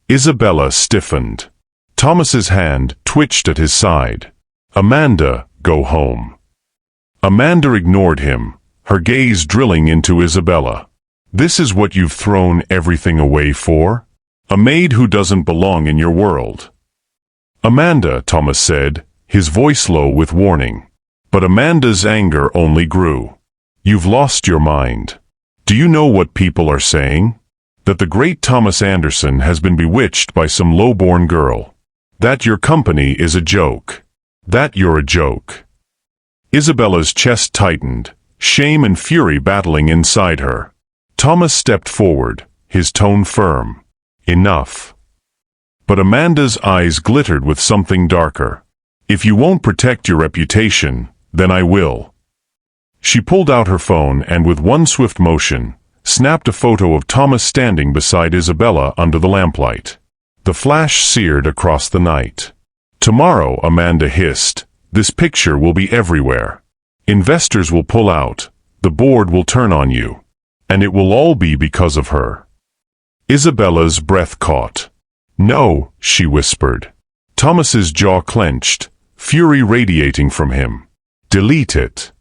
Isabella stiffened. Thomas's hand twitched at his side. "Amanda, go home." Amanda ignored him, her gaze drilling into Isabella. "This is what you've thrown everything away for? A maid who doesn't belong in your world." "Amanda," Thomas said, his voice low with warning. But Amanda's anger only grew. "You've lost your mind. Do you know what people are saying? That the great Thomas Anderson has been bewitched by some low-born girl. That your company is a joke. That you're a joke." Isabella's chest tightened, shame and fury battling inside her. Thomas stepped forward, his tone firm. "Enough." But Amanda's eyes glittered with something darker. "If you won't protect your reputation, then I will." She pulled out her phone and with one swift motion, snapped a photo of Thomas standing beside Isabella under the lamplight. The flash seared across the night. "Tomorrow," Amanda hissed, "this picture will be everywhere. Investors will pull out, the board will turn on you. And it will all be because of her." Isabella's breath caught. "No," she whispered. Thomas's jaw clenched, fury radiating from him. "Delete it."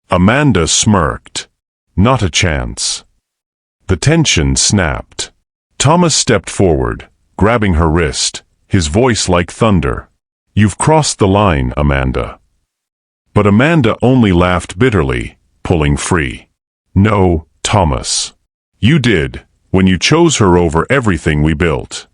Amanda smirked. "Not a chance." The tension snapped. Thomas stepped forward, grabbing her wrist, his voice like thunder. "You've crossed the line, Amanda." But Amanda only laughed bitterly, pulling free. "No, Thomas. You did, when you chose her over everything we built."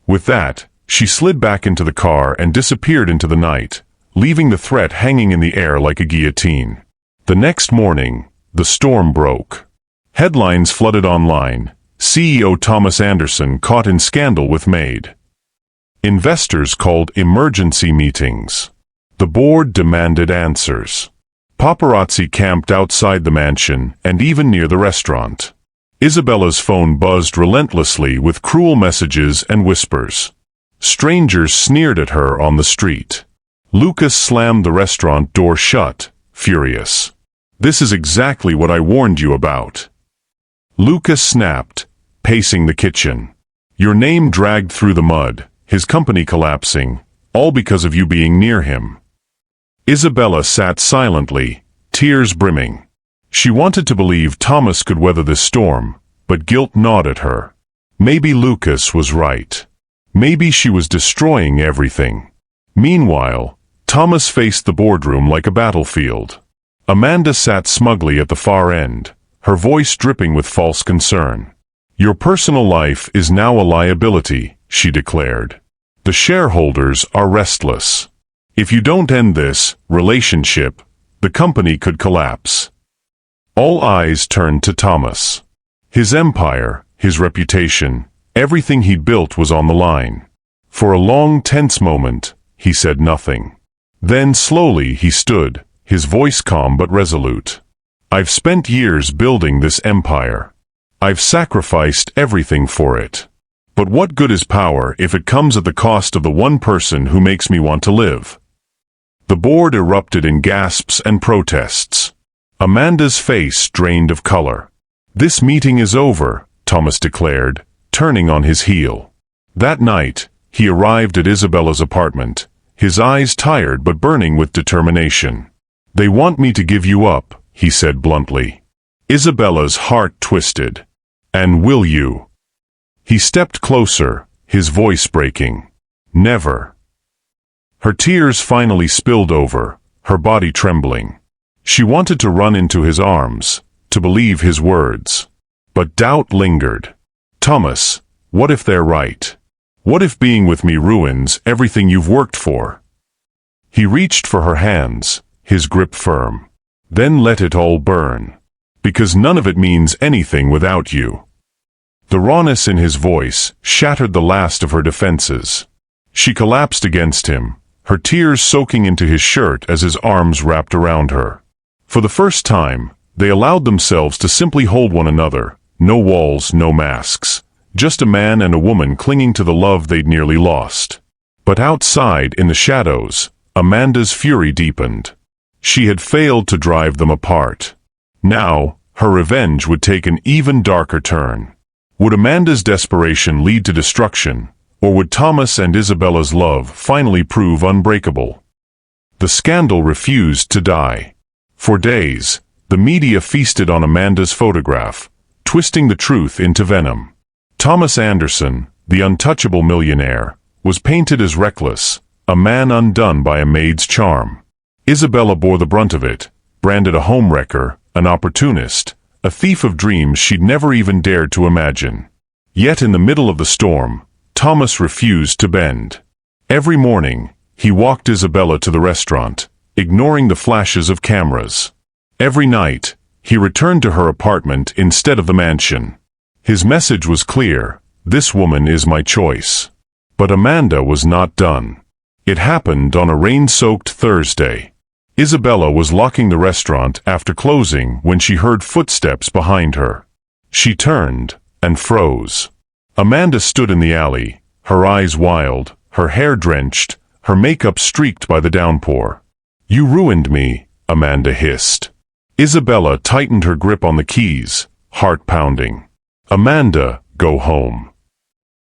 With that, she slid back into the car and disappeared into the night, leaving the threat hanging in the air like a guillotine. The next morning, the storm broke. Headlines flooded online. CEO Thomas Anderson caught in scandal with Maid. Investors called emergency meetings. The board demanded answers. Paparazzi camped outside the mansion and even near the restaurant. Isabella's phone buzzed relentlessly with cruel messages and whispers. Strangers sneered at her on the street. Lucas slammed the restaurant door shut, furious. "This is exactly what I warned you about." Lucas snapped, pacing the kitchen. "Your name dragged through the mud, his company collapsing, all because of you being near him." Isabella sat silently, tears brimming. She wanted to believe Thomas could weather this storm, but guilt gnawed at her. Maybe Lucas was right. Maybe she was destroying everything. Meanwhile, Thomas faced the boardroom like a battlefield. Amanda sat smugly at the far end, her voice dripping with false concern. "Your personal life is now a liability," she declared. "The shareholders are restless. If you don't end this relationship, the company could collapse." All eyes turned to Thomas. His empire, his reputation, everything he'd built was on the line. For a long, tense moment, he said nothing. Then slowly he stood, his voice calm but resolute. "I've spent years building this empire. I've sacrificed everything for it. But what good is power if it comes at the cost of the one person who makes me want to live?" The board erupted in gasps and protests. Amanda's face drained of color. "This meeting is over," Thomas declared, turning on his heel. That night, he arrived at Isabella's apartment, his eyes tired but burning with determination. "They want me to give you up," he said bluntly. Isabella's heart twisted. "And will you?" He stepped closer, his voice breaking. "Never." Her tears finally spilled over, her body trembling. She wanted to run into his arms, to believe his words. But doubt lingered. "Thomas, what if they're right? What if being with me ruins everything you've worked for?" He reached for her hands, his grip firm. "Then let it all burn. Because none of it means anything without you." The rawness in his voice shattered the last of her defenses. She collapsed against him, her tears soaking into his shirt as his arms wrapped around her. For the first time, they allowed themselves to simply hold one another, no walls, no masks, just a man and a woman clinging to the love they'd nearly lost. But outside, in the shadows, Amanda's fury deepened. She had failed to drive them apart. Now, her revenge would take an even darker turn. Would Amanda's desperation lead to destruction, or would Thomas and Isabella's love finally prove unbreakable? The scandal refused to die. For days, the media feasted on Amanda's photograph, twisting the truth into venom. Thomas Anderson, the untouchable millionaire, was painted as reckless, a man undone by a maid's charm. Isabella bore the brunt of it, branded a homewrecker, an opportunist, a thief of dreams she'd never even dared to imagine. Yet in the middle of the storm, Thomas refused to bend. Every morning, he walked Isabella to the restaurant, ignoring the flashes of cameras. Every night, he returned to her apartment instead of the mansion. His message was clear: "This woman is my choice." But Amanda was not done. It happened on a rain-soaked Thursday. Isabella was locking the restaurant after closing when she heard footsteps behind her. She turned and froze. Amanda stood in the alley, her eyes wild, her hair drenched, her makeup streaked by the downpour. "You ruined me," Amanda hissed. Isabella tightened her grip on the keys, heart pounding. "Amanda, go home."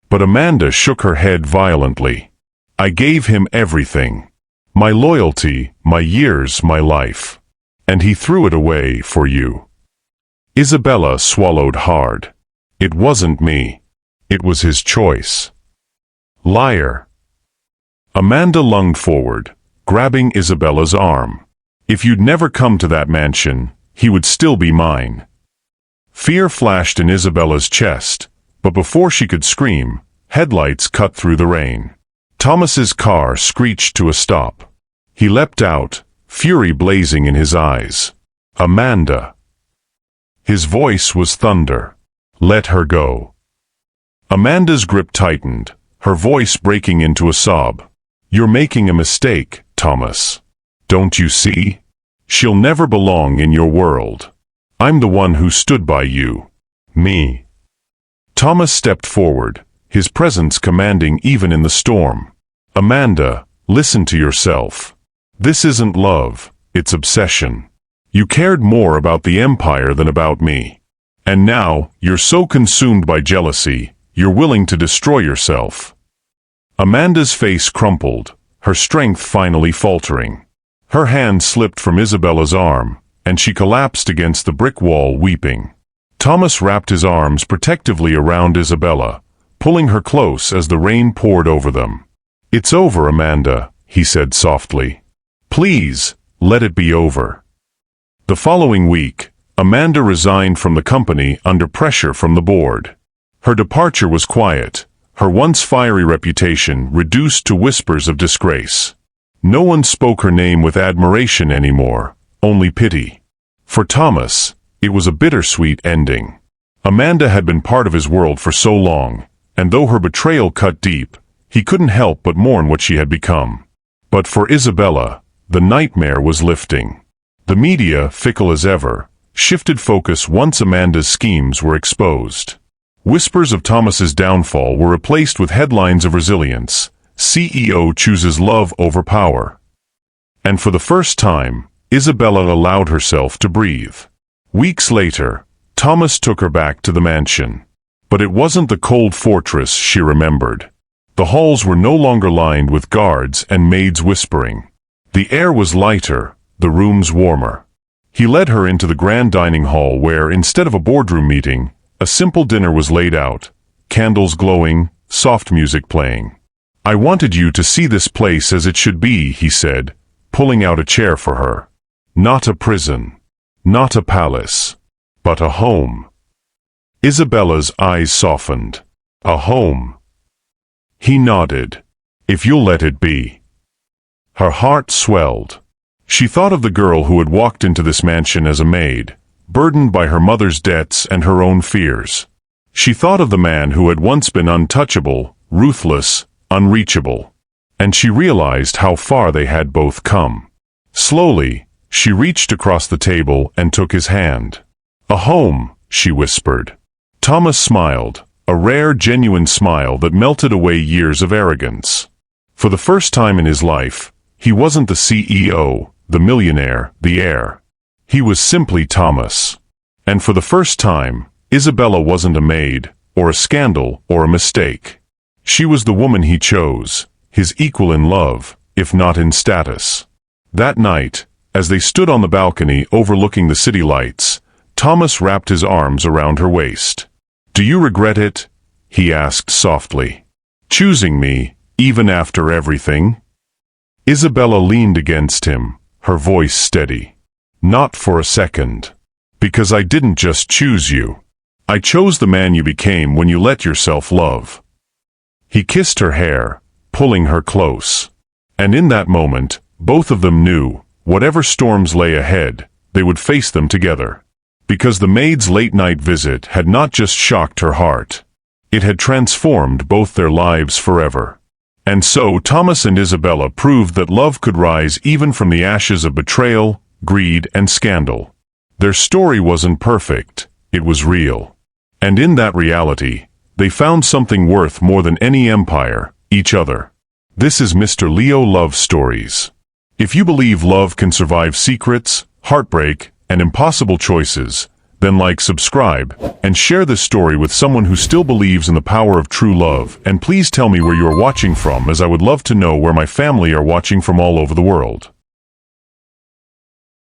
But Amanda shook her head violently. "I gave him everything. My loyalty, my years, my life. And he threw it away for you." Isabella swallowed hard. "It wasn't me. It was his choice." "Liar." Amanda lunged forward, grabbing Isabella's arm. "If you'd never come to that mansion, he would still be mine." Fear flashed in Isabella's chest, but before she could scream, headlights cut through the rain. Thomas's car screeched to a stop. He leapt out, fury blazing in his eyes. "Amanda." His voice was thunder. "Let her go." Amanda's grip tightened, her voice breaking into a sob. "You're making a mistake, Thomas. Don't you see? She'll never belong in your world. I'm the one who stood by you. Me." Thomas stepped forward, his presence commanding even in the storm. Amanda, listen to yourself. This isn't love, it's obsession. You cared more about the empire than about me. And now, you're so consumed by jealousy, you're willing to destroy yourself. Amanda's face crumpled, her strength finally faltering. Her hand slipped from Isabella's arm, and she collapsed against the brick wall weeping. Thomas wrapped his arms protectively around Isabella, pulling her close as the rain poured over them. "It's over, Amanda," he said softly. "Please, let it be over." The following week, Amanda resigned from the company under pressure from the board. Her departure was quiet, her once fiery reputation reduced to whispers of disgrace. No one spoke her name with admiration anymore, only pity. For Thomas, it was a bittersweet ending. Amanda had been part of his world for so long, and though her betrayal cut deep, he couldn't help but mourn what she had become. But for Isabella, the nightmare was lifting. The media, fickle as ever, shifted focus once Amanda's schemes were exposed. Whispers of Thomas's downfall were replaced with headlines of resilience. CEO chooses love over power. And for the first time, Isabella allowed herself to breathe. Weeks later, Thomas took her back to the mansion. But it wasn't the cold fortress she remembered. The halls were no longer lined with guards and maids whispering. The air was lighter, the rooms warmer. He led her into the grand dining hall where, instead of a boardroom meeting, a simple dinner was laid out, candles glowing, soft music playing. "I wanted you to see this place as it should be," he said, pulling out a chair for her. "Not a prison, not a palace, but a home." Isabella's eyes softened. "A home." He nodded. "If you'll let it be." Her heart swelled. She thought of the girl who had walked into this mansion as a maid, burdened by her mother's debts and her own fears. She thought of the man who had once been untouchable, ruthless, unreachable. And she realized how far they had both come. Slowly, she reached across the table and took his hand. "A home," she whispered. Thomas smiled, a rare, genuine smile that melted away years of arrogance. For the first time in his life, he wasn't the CEO, the millionaire, the heir. He was simply Thomas. And for the first time, Isabella wasn't a maid, or a scandal, or a mistake. She was the woman he chose, his equal in love, if not in status. That night, as they stood on the balcony overlooking the city lights, Thomas wrapped his arms around her waist. "Do you regret it?" he asked softly. "Choosing me, even after everything?" Isabella leaned against him, her voice steady. "Not for a second. Because I didn't just choose you. I chose the man you became when you let yourself love." He kissed her hair, pulling her close. And in that moment, both of them knew, whatever storms lay ahead, they would face them together. Because the maid's late-night visit had not just shocked her heart. It had transformed both their lives forever. And so Thomas and Isabella proved that love could rise even from the ashes of betrayal, greed, and scandal. Their story wasn't perfect, it was real. And in that reality, they found something worth more than any empire, each other. This is Mr. Leo Love Stories. If you believe love can survive secrets, heartbreak, and impossible choices, then like, subscribe, and share this story with someone who still believes in the power of true love. And please tell me where you are watching from, as I would love to know where my family are watching from all over the world.